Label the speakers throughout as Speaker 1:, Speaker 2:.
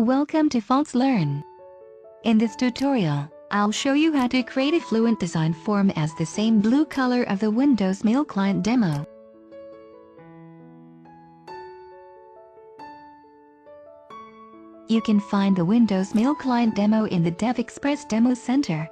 Speaker 1: Welcome to Fonts Learn. In this tutorial, I'll show you how to create a Fluent design form as the same blue color of the Windows Mail Client demo. You can find the Windows Mail Client demo in the DevExpress Demo Center.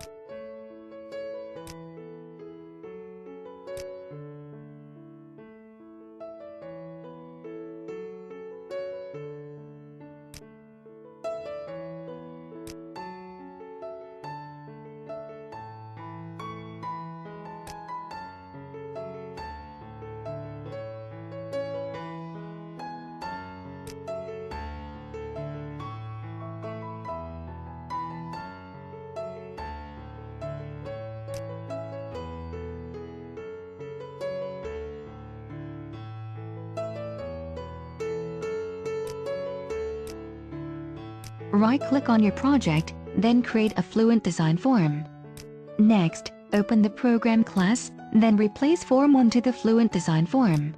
Speaker 1: Right-click on your project, then create a Fluent design form. Next, open the program class, then replace Form 1 to the Fluent design form.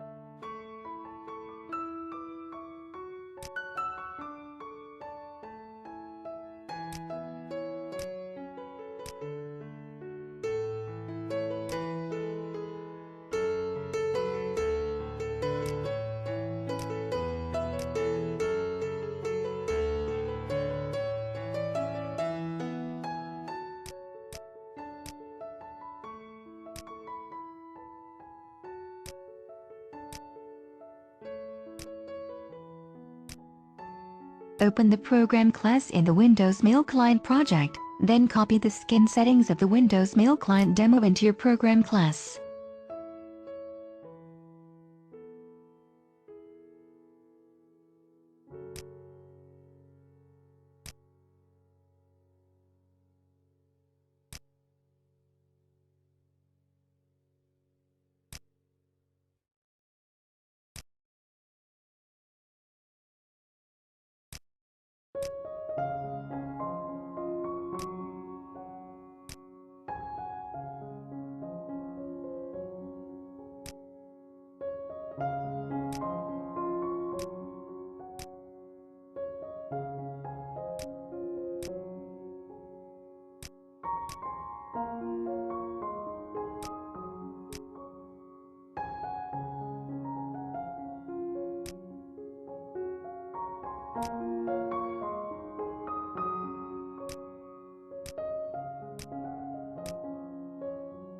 Speaker 1: Open the program class in the Windows Mail Client project, then copy the skin settings of the Windows Mail Client demo into your program class.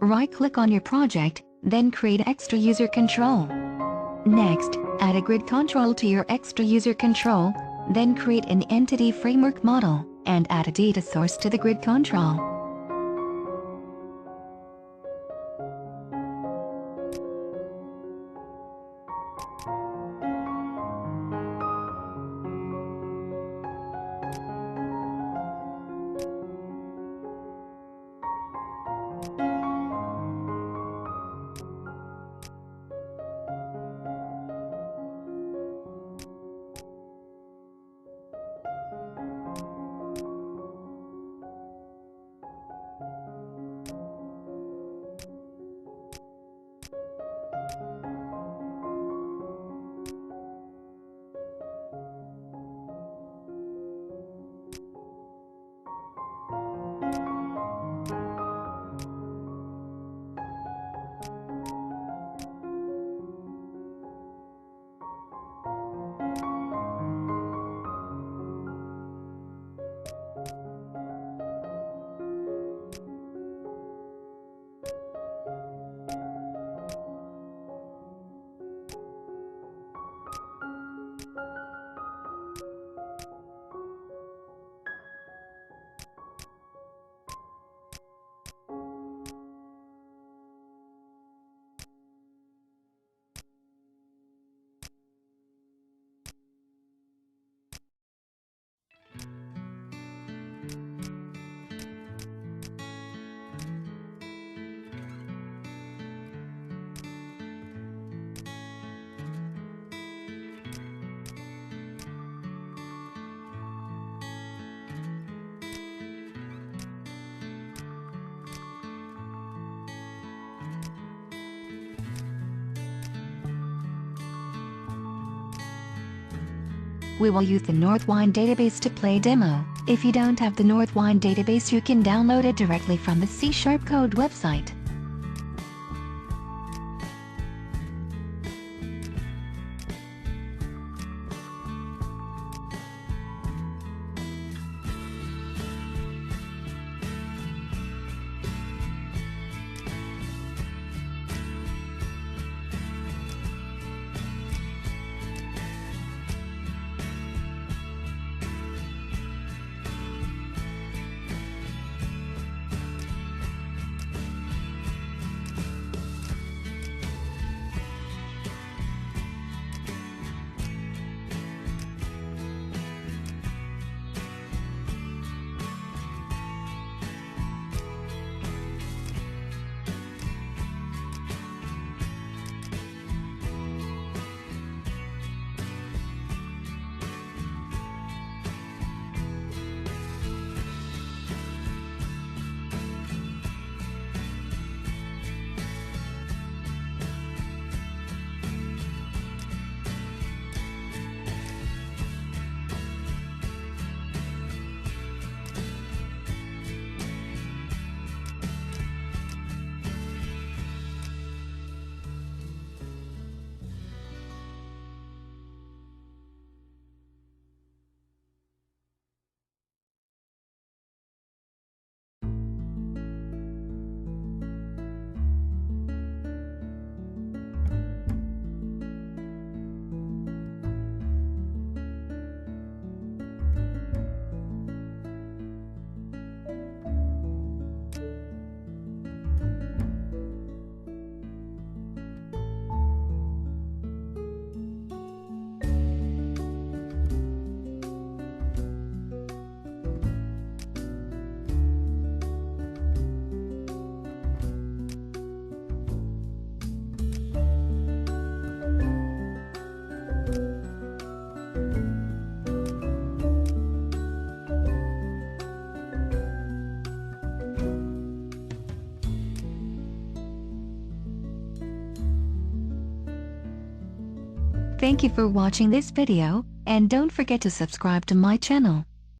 Speaker 1: Right-click on your project, then create Extra User Control. Next, add a grid control to your Extra User Control, then create an Entity Framework model, and add a data source to the grid control. We will use the Northwind database to play demo. If you don't have the Northwind database, you can download it directly from the C# Code website. Thank you for watching this video, and don't forget to subscribe to my channel.